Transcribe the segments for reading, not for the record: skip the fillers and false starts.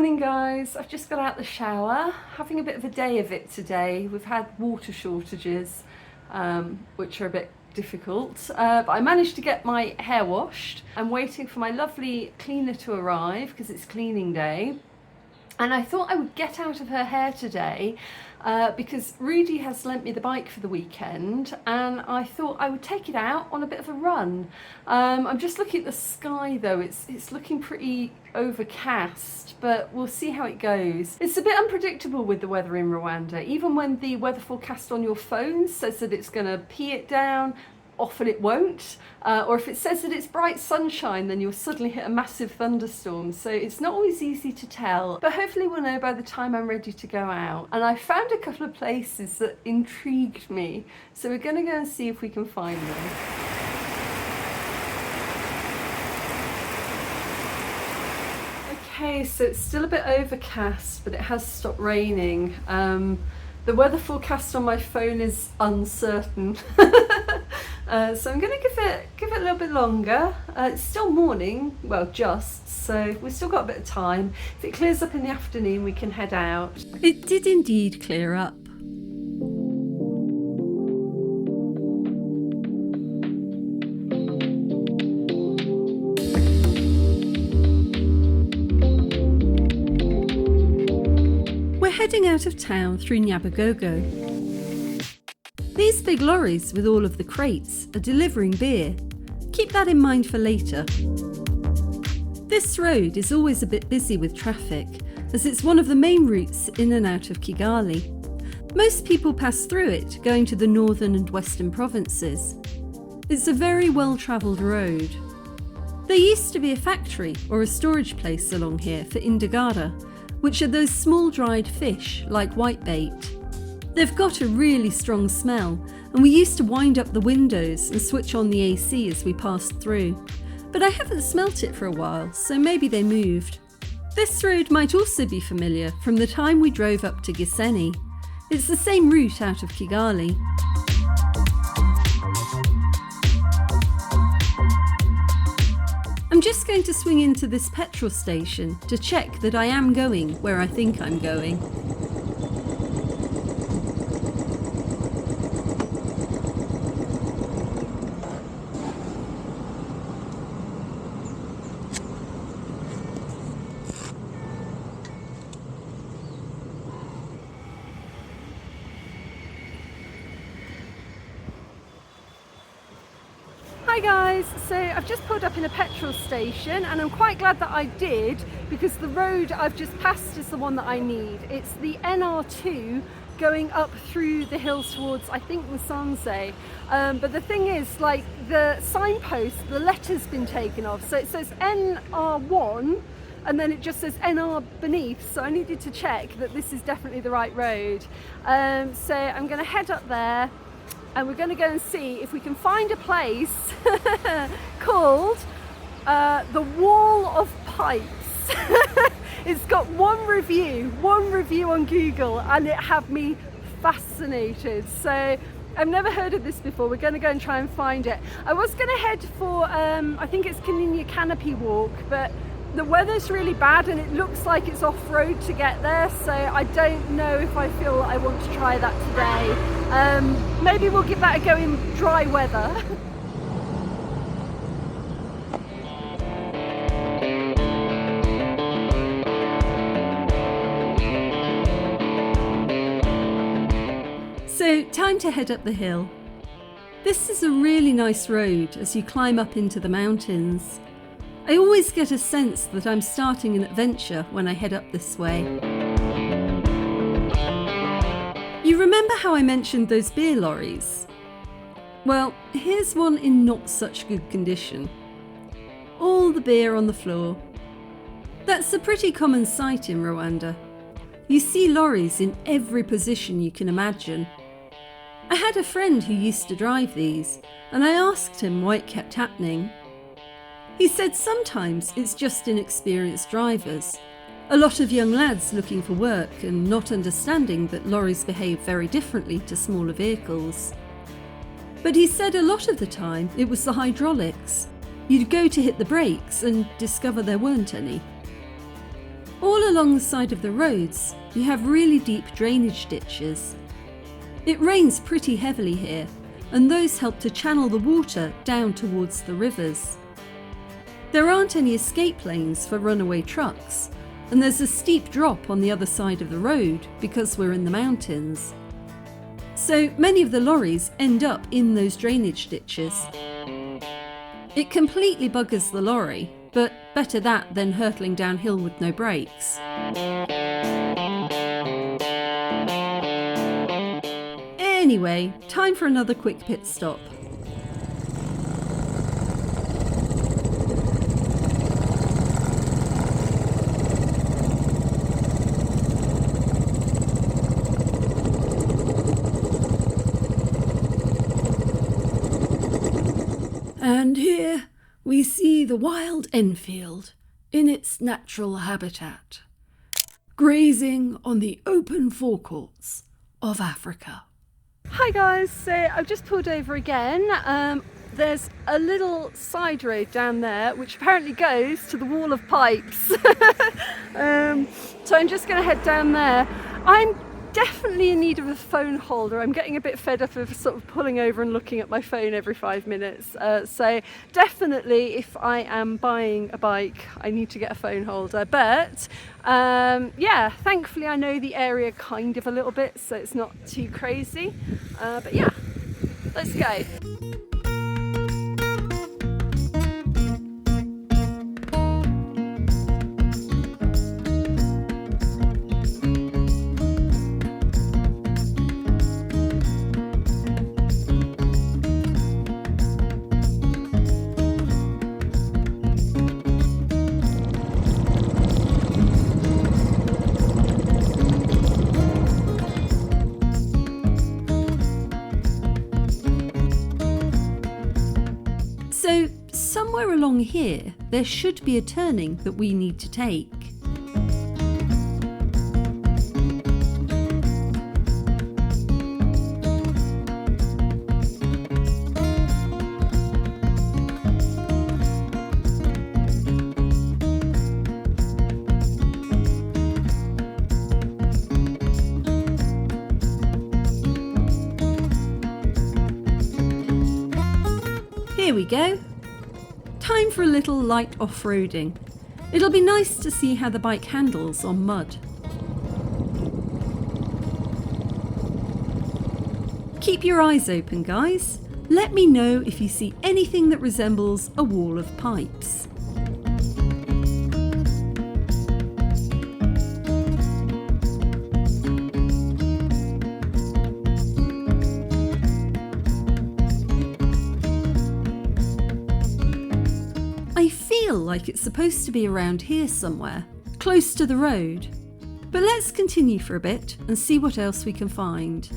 Morning guys, I've just got out the shower, having a bit of a day of it today. We've had water shortages, which are a bit difficult, but I managed to get my hair washed. I'm waiting for my lovely cleaner to arrive because it's cleaning day. And I thought I would get out of her hair today because Rudy has lent me the bike for the weekend, and I thought I would take it out on a bit of a run. I'm just looking at the sky though, it's looking pretty overcast, but we'll see how it goes. It's a bit unpredictable with the weather in Rwanda. Even when the weather forecast on your phone says that it's going to pee it down, often it won't, or if it says that it's bright sunshine, then you'll suddenly hit a massive thunderstorm. So it's not always easy to tell, but hopefully we'll know by the time I'm ready to go out. And I found a couple of places that intrigued me, so we're going to go and see if we can find them. Okay, so it's still a bit overcast, but it has stopped raining. The weather forecast on my phone is uncertain. So I'm going to give it a little bit longer. It's still morning, well just, so we've still got a bit of time. If it clears up in the afternoon, we can head out. It did indeed clear up. We're heading out of town through Nyabugogo. These big lorries with all of the crates are delivering beer. Keep that in mind for later. This road is always a bit busy with traffic, as it's one of the main routes in and out of Kigali. Most people pass through it going to the northern and western provinces. It's a very well-travelled road. There used to be a factory or a storage place along here for indagara, which are those small dried fish like whitebait. They've got a really strong smell, and we used to wind up the windows and switch on the AC as we passed through. But I haven't smelt it for a while, so maybe they moved. This road might also be familiar from the time we drove up to Gisenyi. It's the same route out of Kigali. I'm just going to swing into this petrol station to check that I am going where I think I'm going. Hi guys, so I've just pulled up in a petrol station and I'm quite glad that I did, because the road I've just passed is the one that I need. It's the NR2 going up through the hills towards, I think, Musanze. But the thing is, like, the signpost, the letter's been taken off, so it says NR1 and then it just says NR beneath, so I needed to check that this is definitely the right road. So I'm going to head up there, and we're going to go and see if we can find a place called the Wall of Pipes. It's got one review on Google, and it had me fascinated. So I've never heard of this before. We're going to go and try and find it. I was going to head for, I think it's Kaninya Canopy Walk, but the weather's really bad and it looks like it's off-road to get there, so I don't know if I feel I want to try that today. Maybe we'll give that a go in dry weather. So, time to head up the hill. This is a really nice road as you climb up into the mountains. I always get a sense that I'm starting an adventure when I head up this way. You remember how I mentioned those beer lorries? Well, here's one in not such good condition. All the beer on the floor. That's a pretty common sight in Rwanda. You see lorries in every position you can imagine. I had a friend who used to drive these, and I asked him why it kept happening. He said sometimes it's just inexperienced drivers, a lot of young lads looking for work and not understanding that lorries behave very differently to smaller vehicles. But he said a lot of the time it was the hydraulics. You'd go to hit the brakes and discover there weren't any. All along the side of the roads, you have really deep drainage ditches. It rains pretty heavily here, and those help to channel the water down towards the rivers. There aren't any escape lanes for runaway trucks, and there's a steep drop on the other side of the road because we're in the mountains. So many of the lorries end up in those drainage ditches. It completely buggers the lorry, but better that than hurtling downhill with no brakes. Anyway, time for another quick pit stop. And here we see the wild Enfield in its natural habitat, grazing on the open forecourts of Africa. Hi guys, so I've just pulled over again. There's a little side road down there which apparently goes to the wall of pipes. So I'm just going to head down there. I'm definitely in need of a phone holder. I'm getting a bit fed up of sort of pulling over and looking at my phone every 5 minutes. So definitely if I am buying a bike, I need to get a phone holder. But yeah, thankfully I know the area kind of a little bit, so it's not too crazy. But yeah, let's go. So somewhere along here, there should be a turning that we need to take. Here we go. Time for a little light off-roading. It'll be nice to see how the bike handles on mud. Keep your eyes open, guys. Let me know if you see anything that resembles a wall of pipes. I feel like it's supposed to be around here somewhere, close to the road. But let's continue for a bit and see what else we can find.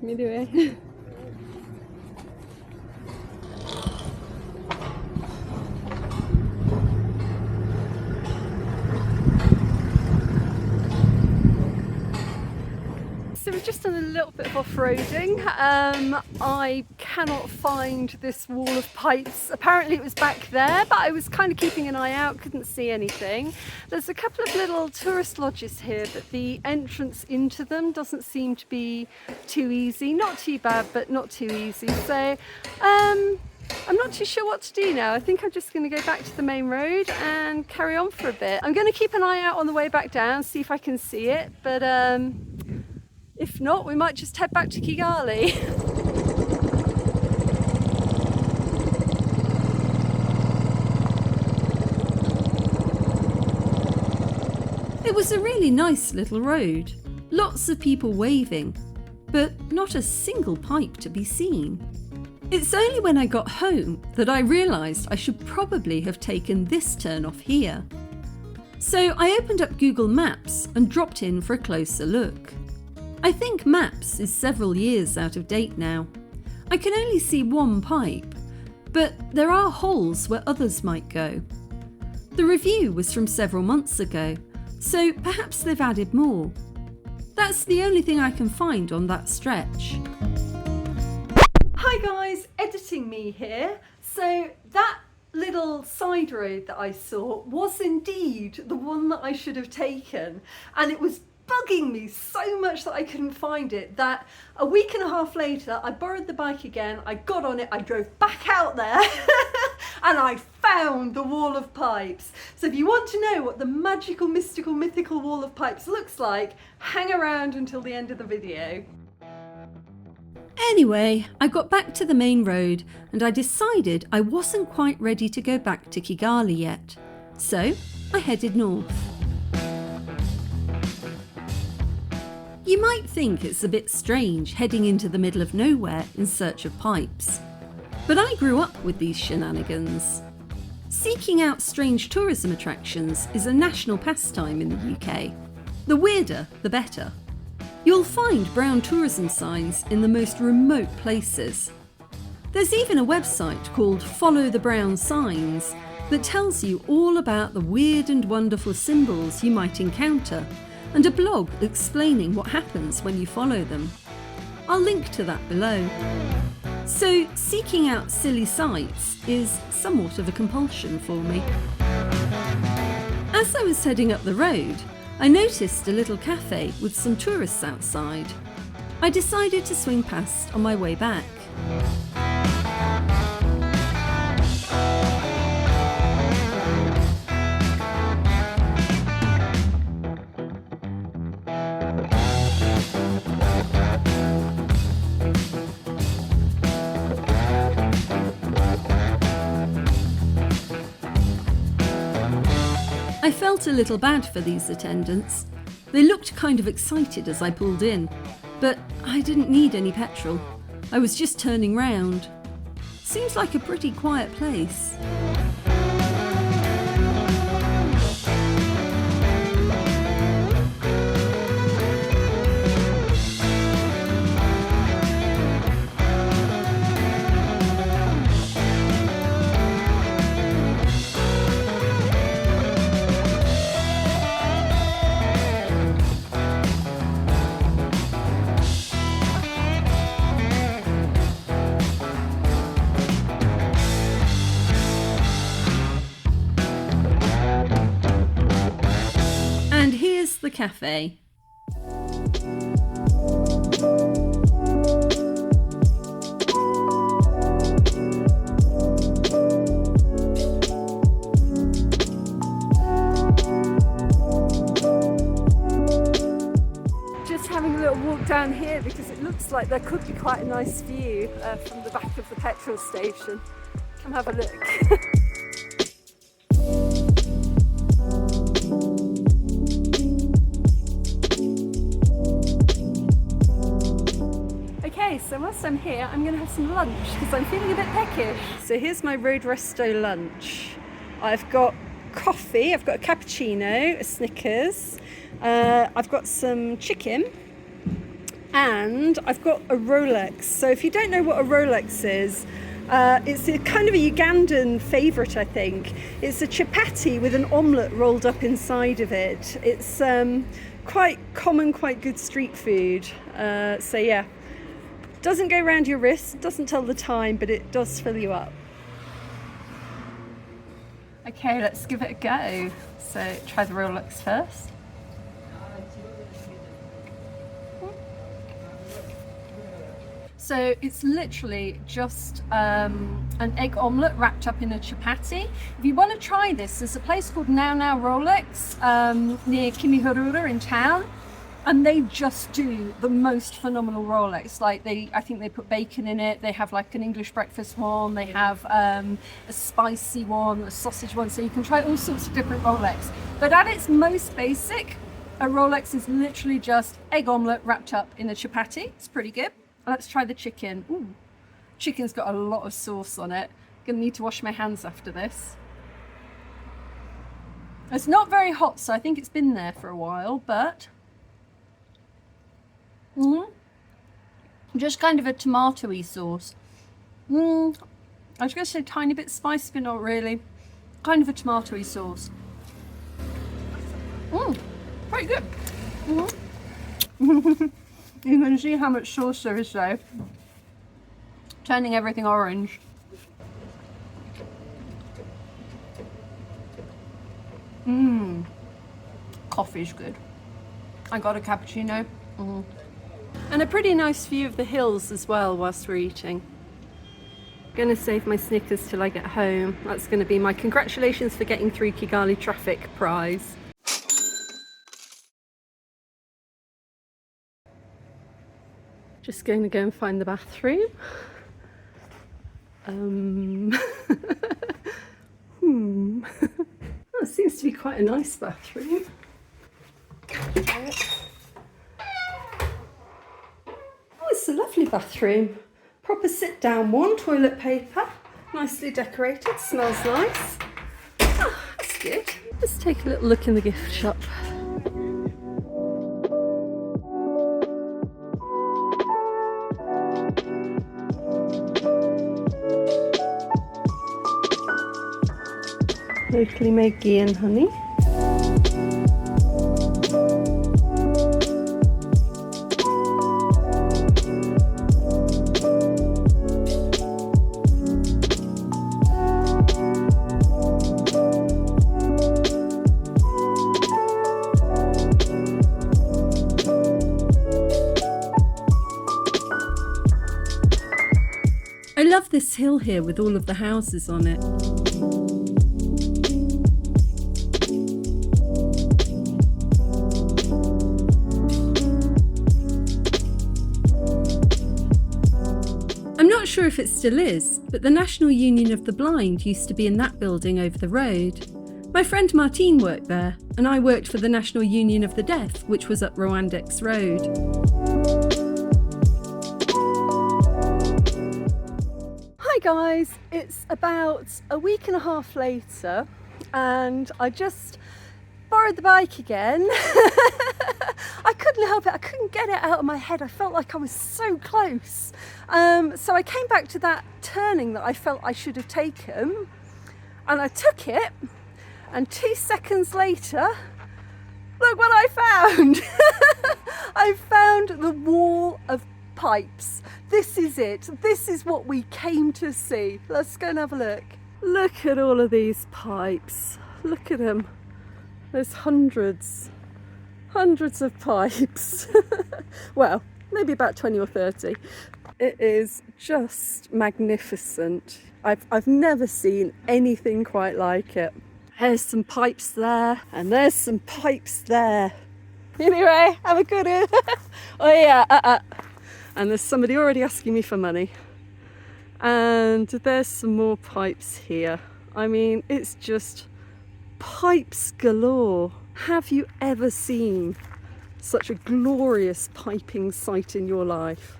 Me do it. So we've just done a little bit of off-roading. I cannot find this wall of pipes. Apparently it was back there, but I was kind of keeping an eye out, couldn't see anything. There's a couple of little tourist lodges here, but the entrance into them doesn't seem to be too easy. Not too bad, but not too easy. So I'm not too sure what to do now. I think I'm just going to go back to the main road and carry on for a bit. I'm going to keep an eye out on the way back down, see if I can see it, but if not, we might just head back to Kigali. It was a really nice little road, lots of people waving, but not a single pipe to be seen. It's only when I got home that I realised I should probably have taken this turn off here. So I opened up Google Maps and dropped in for a closer look. I think Maps is several years out of date now. I can only see one pipe, but there are holes where others might go. The review was from several months ago, so perhaps they've added more. That's the only thing I can find on that stretch. Hi guys, editing me here. So that little side road that I saw was indeed the one that I should have taken, and it was bugging me so much that I couldn't find it that a week and a half later I borrowed the bike again, I got on it, I drove back out there and I found the wall of pipes. So if you want to know what the magical, mystical, mythical wall of pipes looks like, hang around until the end of the video. Anyway, I got back to the main road and I decided I wasn't quite ready to go back to Kigali yet. So I headed north. You might think it's a bit strange heading into the middle of nowhere in search of pipes. But I grew up with these shenanigans. Seeking out strange tourism attractions is a national pastime in the UK. The weirder, the better. You'll find brown tourism signs in the most remote places. There's even a website called Follow the Brown Signs that tells you all about the weird and wonderful symbols you might encounter, and a blog explaining what happens when you follow them. I'll link to that below. So seeking out silly sights is somewhat of a compulsion for me. As I was heading up the road, I noticed a little cafe with some tourists outside. I decided to swing past on my way back. I felt a little bad for these attendants. They looked kind of excited as I pulled in, but I didn't need any petrol. I was just turning round. Seems like a pretty quiet place. And here's the cafe. Just having a little walk down here because it looks like there could be quite a nice view from the back of the petrol station. Come have a look. So whilst I'm here, I'm going to have some lunch because I'm feeling a bit peckish. So here's my road resto lunch. I've got coffee, I've got a cappuccino, a Snickers, I've got some chicken, and I've got a Rolex. So if you don't know what a Rolex is, it's a kind of a Ugandan favourite, I think. It's a chapati with an omelette rolled up inside of it. It's quite common, quite good street food. So yeah. Doesn't go around your wrist, doesn't tell the time, but it does fill you up. Okay, let's give it a go. So try the Rolex first. So it's literally just an egg omelette wrapped up in a chapati. If you want to try this, there's a place called Now Rolex near Kimihurura in town. And they just do the most phenomenal Rolex. Like I think they put bacon in it. They have like an English breakfast one. They have a spicy one, a sausage one. So you can try all sorts of different Rolex. But at its most basic, a Rolex is literally just egg omelette wrapped up in a chapati. It's pretty good. Let's try the chicken. Ooh, chicken's got a lot of sauce on it. Gonna need to wash my hands after this. It's not very hot, so I think it's been there for a while, but just kind of a tomatoey sauce. I was going to say a tiny bit spicy, but not really. Kind of a tomatoey sauce. Pretty good. You can see how much sauce there is though. Turning everything orange. Coffee's good. I got a cappuccino. And a pretty nice view of the hills as well whilst we're eating. Gonna save my Snickers till I get home. That's gonna be my congratulations for getting through Kigali traffic prize. Just going to go and find the bathroom. Oh, it seems to be quite a nice bathroom. It's a lovely bathroom. Proper sit down one, toilet paper, nicely decorated, smells nice. Oh, that's good. Let's take a little look in the gift shop. Locally made ghee and honey. I love this hill here with all of the houses on it. I'm not sure if it still is, but the National Union of the Blind used to be in that building over the road. My friend Martine worked there, and I worked for the National Union of the Deaf, which was up Rwanda Road. Hi guys, it's about a week and a half later, and I just borrowed the bike again. I couldn't help it, I couldn't get it out of my head. I felt like I was so close. So I came back to that turning that I felt I should have taken, and I took it, and 2 seconds later, look what I found. I found the wall of pipes. This is it. This is what we came to see. Let's go and have a look. Look at all of these pipes. Look at them. There's hundreds of pipes. Well, maybe about 20 or 30. It is just magnificent. I've never seen anything quite like it. There's some pipes there, and there's some pipes there. Anyway, have a good one. Oh yeah, And there's somebody already asking me for money. And there's some more pipes here. I mean, it's just pipes galore. Have you ever seen such a glorious piping sight in your life?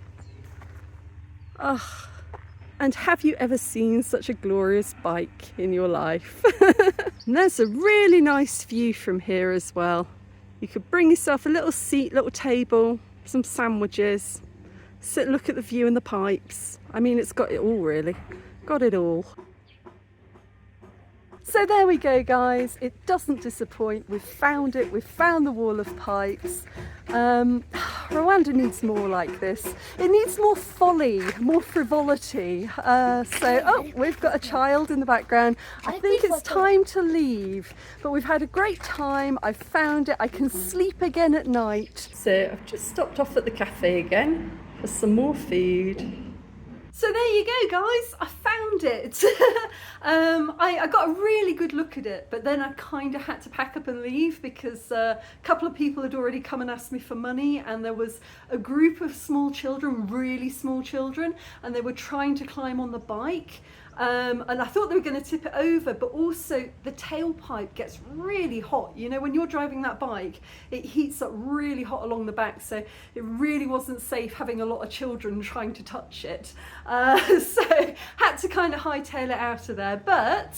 Ah, and have you ever seen such a glorious bike in your life? And there's a really nice view from here as well. You could bring yourself a little seat, little table, some sandwiches, sit and look at the view and the pipes. I mean, it's got it all really, got it all. So there we go guys, it doesn't disappoint, we've found it, we've found the wall of pipes. Rwanda needs more like this. It needs more folly, more frivolity. Oh, we've got a child in the background. I think it's time to leave, but we've had a great time, I've found it, I can sleep again at night. So I've just stopped off at the cafe again for some more food. So there you go, guys, I found it. I got a really good look at it, but then I kind of had to pack up and leave because a couple of people had already come and asked me for money, and there was a group of small children, really small children, and they were trying to climb on the bike. And I thought they were going to tip it over, but also the tailpipe gets really hot. You know, when you're driving that bike, it heats up really hot along the back, so it really wasn't safe having a lot of children trying to touch it. So had to kind of hightail it out of there, but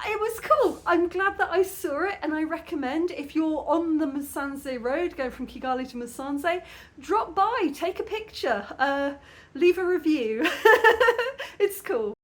it was cool. I'm glad that I saw it, and I recommend if you're on the Musanze road going from Kigali to Musanze, drop by, take a picture, leave a review. It's cool.